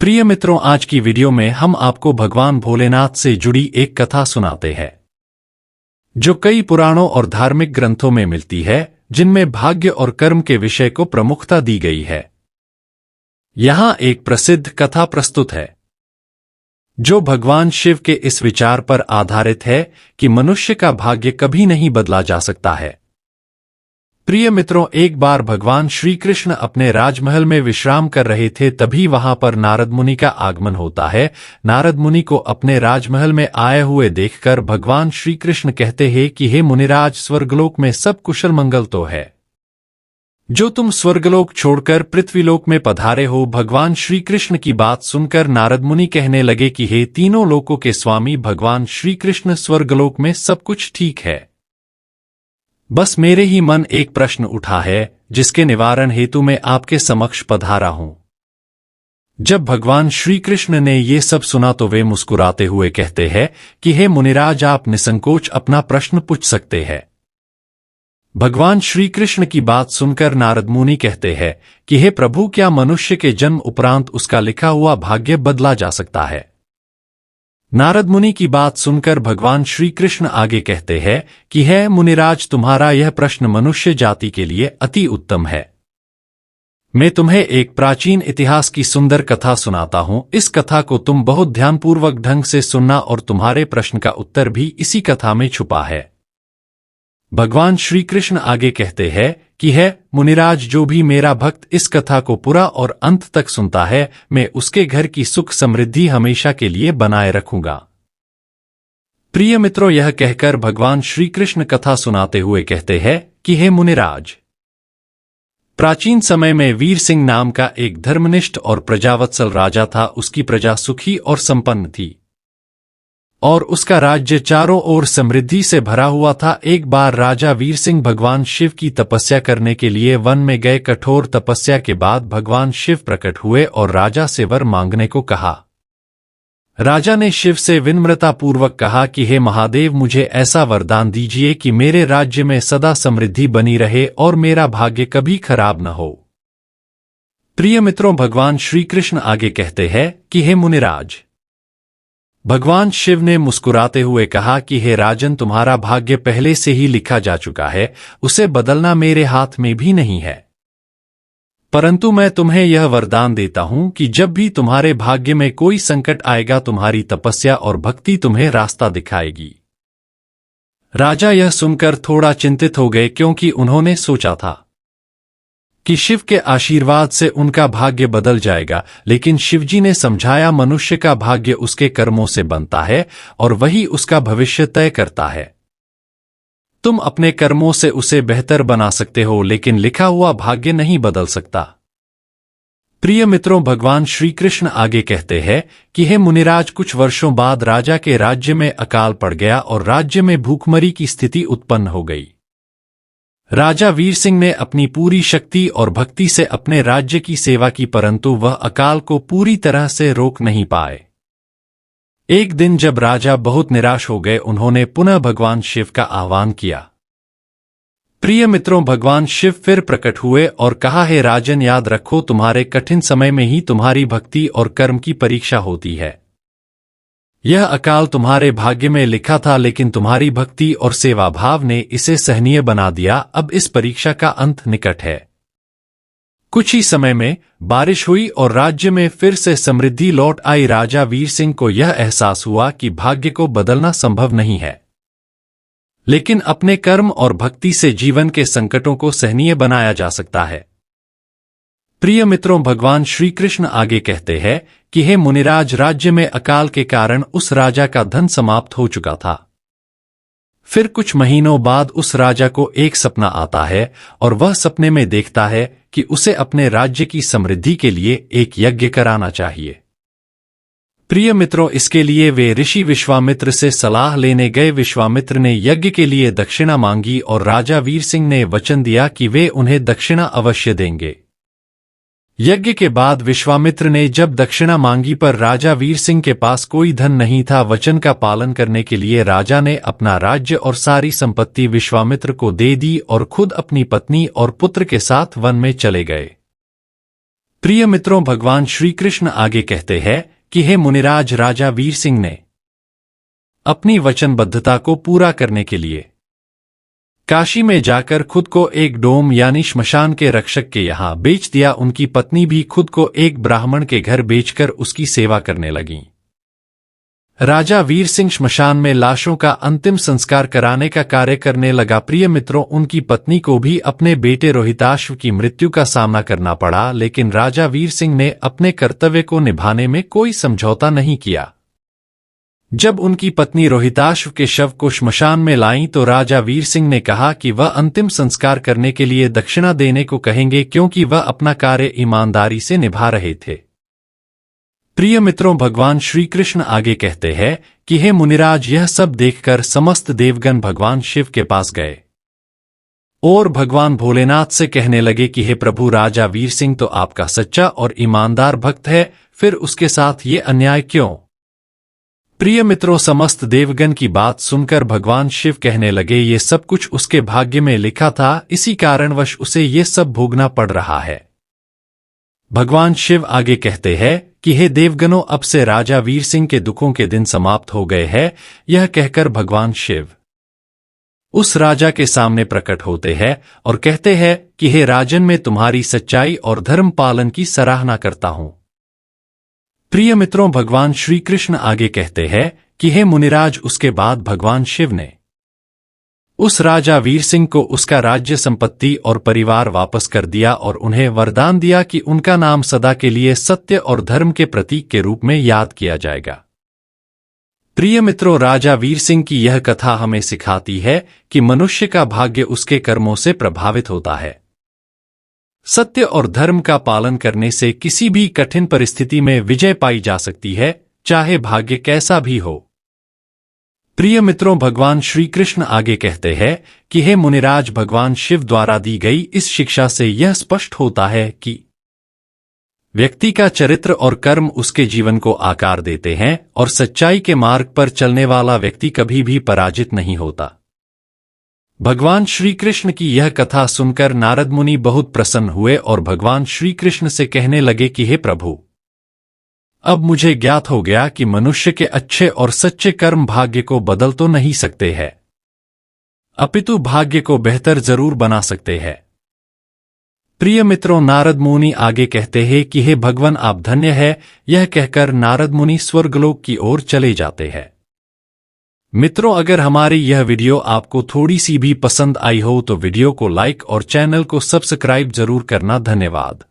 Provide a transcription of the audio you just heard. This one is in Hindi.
प्रिय मित्रों, आज की वीडियो में हम आपको भगवान भोलेनाथ से जुड़ी एक कथा सुनाते हैं जो कई पुराणों और धार्मिक ग्रंथों में मिलती है, जिनमें भाग्य और कर्म के विषय को प्रमुखता दी गई है। यहाँ एक प्रसिद्ध कथा प्रस्तुत है जो भगवान शिव के इस विचार पर आधारित है कि मनुष्य का भाग्य कभी नहीं बदला जा सकता है। प्रिय मित्रों, एक बार भगवान श्री कृष्ण अपने राजमहल में विश्राम कर रहे थे, तभी वहां पर नारद मुनि का आगमन होता है। नारद मुनि को अपने राजमहल में आए हुए देखकर भगवान श्री कृष्ण कहते हैं कि हे मुनिराज, स्वर्गलोक में सब कुशल मंगल तो है जो तुम स्वर्गलोक छोड़कर पृथ्वीलोक में पधारे हो। भगवान श्री कृष्ण की बात सुनकर नारद मुनि कहने लगे कि हे तीनों लोकों के स्वामी भगवान श्री कृष्ण, स्वर्गलोक में सब कुछ ठीक है, बस मेरे ही मन एक प्रश्न उठा है जिसके निवारण हेतु मैं आपके समक्ष पधारा हूं। जब भगवान श्री कृष्ण ने ये सब सुना तो वे मुस्कुराते हुए कहते हैं कि हे मुनिराज, आप निसंकोच अपना प्रश्न पूछ सकते हैं। भगवान श्री कृष्ण की बात सुनकर नारद मुनि कहते हैं कि हे प्रभु, क्या मनुष्य के जन्म उपरांत उसका लिखा हुआ भाग्य बदला जा सकता है? नारद मुनि की बात सुनकर भगवान श्री कृष्ण आगे कहते हैं कि हे मुनिराज, तुम्हारा यह प्रश्न मनुष्य जाति के लिए अति उत्तम है। मैं तुम्हें एक प्राचीन इतिहास की सुंदर कथा सुनाता हूं। इस कथा को तुम बहुत ध्यानपूर्वक ढंग से सुनना और तुम्हारे प्रश्न का उत्तर भी इसी कथा में छुपा है। भगवान श्री कृष्ण आगे कहते हैं कि है मुनिराज, जो भी मेरा भक्त इस कथा को पूरा और अंत तक सुनता है, मैं उसके घर की सुख समृद्धि हमेशा के लिए बनाए रखूंगा। प्रिय मित्रों, यह कहकर भगवान श्री कृष्ण कथा सुनाते हुए कहते हैं कि हे मुनिराज, प्राचीन समय में वीर सिंह नाम का एक धर्मनिष्ठ और प्रजावत्सल राजा था। उसकी प्रजा सुखी और संपन्न थी और उसका राज्य चारों ओर समृद्धि से भरा हुआ था। एक बार राजा वीर सिंह भगवान शिव की तपस्या करने के लिए वन में गए। कठोर तपस्या के बाद भगवान शिव प्रकट हुए और राजा से वर मांगने को कहा। राजा ने शिव से विनम्रतापूर्वक कहा कि हे महादेव, मुझे ऐसा वरदान दीजिए कि मेरे राज्य में सदा समृद्धि बनी रहे और मेरा भाग्य कभी खराब न हो। प्रिय मित्रों, भगवान श्री कृष्ण आगे कहते हैं कि हे मुनिराज, भगवान शिव ने मुस्कुराते हुए कहा कि हे राजन, तुम्हारा भाग्य पहले से ही लिखा जा चुका है, उसे बदलना मेरे हाथ में भी नहीं है। परंतु मैं तुम्हें यह वरदान देता हूं कि जब भी तुम्हारे भाग्य में कोई संकट आएगा, तुम्हारी तपस्या और भक्ति तुम्हें रास्ता दिखाएगी। राजा यह सुनकर थोड़ा चिंतित हो गए, क्योंकि उन्होंने सोचा था कि शिव के आशीर्वाद से उनका भाग्य बदल जाएगा। लेकिन शिवजी ने समझाया, मनुष्य का भाग्य उसके कर्मों से बनता है और वही उसका भविष्य तय करता है। तुम अपने कर्मों से उसे बेहतर बना सकते हो, लेकिन लिखा हुआ भाग्य नहीं बदल सकता। प्रिय मित्रों, भगवान श्री कृष्ण आगे कहते हैं कि हे मुनिराज, कुछ वर्षों बाद राजा के राज्य में अकाल पड़ गया और राज्य में भूखमरी की स्थिति उत्पन्न हो गई। राजा वीर सिंह ने अपनी पूरी शक्ति और भक्ति से अपने राज्य की सेवा की, परंतु वह अकाल को पूरी तरह से रोक नहीं पाए। एक दिन जब राजा बहुत निराश हो गए, उन्होंने पुनः भगवान शिव का आह्वान किया। प्रिय मित्रों, भगवान शिव फिर प्रकट हुए और कहा, हे राजन, याद रखो, तुम्हारे कठिन समय में ही तुम्हारी भक्ति और कर्म की परीक्षा होती है। यह अकाल तुम्हारे भाग्य में लिखा था, लेकिन तुम्हारी भक्ति और सेवा भाव ने इसे सहनीय बना दिया। अब इस परीक्षा का अंत निकट है। कुछ ही समय में बारिश हुई और राज्य में फिर से समृद्धि लौट आई। राजा वीर सिंह को यह एहसास हुआ कि भाग्य को बदलना संभव नहीं है, लेकिन अपने कर्म और भक्ति से जीवन के संकटों को सहनीय बनाया जा सकता है। प्रिय मित्रों, भगवान श्री कृष्ण आगे कहते हैं कि हे मुनिराज, राज्य में अकाल के कारण उस राजा का धन समाप्त हो चुका था। फिर कुछ महीनों बाद उस राजा को एक सपना आता है और वह सपने में देखता है कि उसे अपने राज्य की समृद्धि के लिए एक यज्ञ कराना चाहिए। प्रिय मित्रों, इसके लिए वे ऋषि विश्वामित्र से सलाह लेने गए। विश्वामित्र ने यज्ञ के लिए दक्षिणा मांगी और राजा वीर सिंह ने वचन दिया कि वे उन्हें दक्षिणा अवश्य देंगे। यज्ञ के बाद विश्वामित्र ने जब दक्षिणा मांगी, पर राजा वीर सिंह के पास कोई धन नहीं था। वचन का पालन करने के लिए राजा ने अपना राज्य और सारी संपत्ति विश्वामित्र को दे दी और खुद अपनी पत्नी और पुत्र के साथ वन में चले गए। प्रिय मित्रों, भगवान श्री कृष्ण आगे कहते हैं कि हे मुनिराज, राजा वीर सिंह ने अपनी वचनबद्धता को पूरा करने के लिए काशी में जाकर खुद को एक डोम यानी श्मशान के रक्षक के यहां बेच दिया। उनकी पत्नी भी खुद को एक ब्राह्मण के घर बेचकर उसकी सेवा करने लगी। राजा वीर सिंह श्मशान में लाशों का अंतिम संस्कार कराने का कार्य करने लगा। प्रिय मित्रों, उनकी पत्नी को भी अपने बेटे रोहिताश्व की मृत्यु का सामना करना पड़ा, लेकिन राजा वीर सिंह ने अपने कर्तव्य को निभाने में कोई समझौता नहीं किया। जब उनकी पत्नी रोहिताश्व के शव को श्मशान में लाईं तो राजा वीर सिंह ने कहा कि वह अंतिम संस्कार करने के लिए दक्षिणा देने को कहेंगे, क्योंकि वह अपना कार्य ईमानदारी से निभा रहे थे। प्रिय मित्रों, भगवान श्री कृष्ण आगे कहते हैं कि हे मुनिराज, यह सब देखकर समस्त देवगण भगवान शिव के पास गए और भगवान भोलेनाथ से कहने लगे कि हे प्रभु, राजा वीर सिंह तो आपका सच्चा और ईमानदार भक्त है, फिर उसके साथ ये अन्याय क्यों? प्रिय मित्रों, समस्त देवगण की बात सुनकर भगवान शिव कहने लगे, ये सब कुछ उसके भाग्य में लिखा था, इसी कारणवश उसे ये सब भोगना पड़ रहा है। भगवान शिव आगे कहते हैं कि हे देवगणों, अब से राजा वीर सिंह के दुखों के दिन समाप्त हो गए हैं। यह कहकर भगवान शिव उस राजा के सामने प्रकट होते हैं और कहते हैं कि हे राजन, मैं तुम्हारी सच्चाई और धर्म पालन की सराहना करता हूं। प्रिय मित्रों, भगवान श्री कृष्ण आगे कहते हैं कि हे मुनिराज, उसके बाद भगवान शिव ने उस राजा वीर सिंह को उसका राज्य संपत्ति और परिवार वापस कर दिया और उन्हें वरदान दिया कि उनका नाम सदा के लिए सत्य और धर्म के प्रतीक के रूप में याद किया जाएगा। प्रिय मित्रों, राजा वीर सिंह की यह कथा हमें सिखाती है कि मनुष्य का भाग्य उसके कर्मों से प्रभावित होता है। सत्य और धर्म का पालन करने से किसी भी कठिन परिस्थिति में विजय पाई जा सकती है, चाहे भाग्य कैसा भी हो। प्रिय मित्रों, भगवान श्री कृष्ण आगे कहते हैं कि हे मुनिराज, भगवान शिव द्वारा दी गई इस शिक्षा से यह स्पष्ट होता है कि व्यक्ति का चरित्र और कर्म उसके जीवन को आकार देते हैं और सच्चाई के मार्ग पर चलने वाला व्यक्ति कभी भी पराजित नहीं होता। भगवान श्री कृष्ण की यह कथा सुनकर नारद मुनि बहुत प्रसन्न हुए और भगवान श्री कृष्ण से कहने लगे कि हे प्रभु, अब मुझे ज्ञात हो गया कि मनुष्य के अच्छे और सच्चे कर्म भाग्य को बदल तो नहीं सकते हैं, अपितु भाग्य को बेहतर जरूर बना सकते हैं। प्रिय मित्रों, नारद मुनि आगे कहते हैं कि हे भगवान, आप धन्य है। यह कहकर नारद मुनि स्वर्गलोक की ओर चले जाते हैं। मित्रों, अगर हमारी यह वीडियो आपको थोड़ी सी भी पसंद आई हो तो वीडियो को लाइक और चैनल को सब्सक्राइब जरूर करना। धन्यवाद।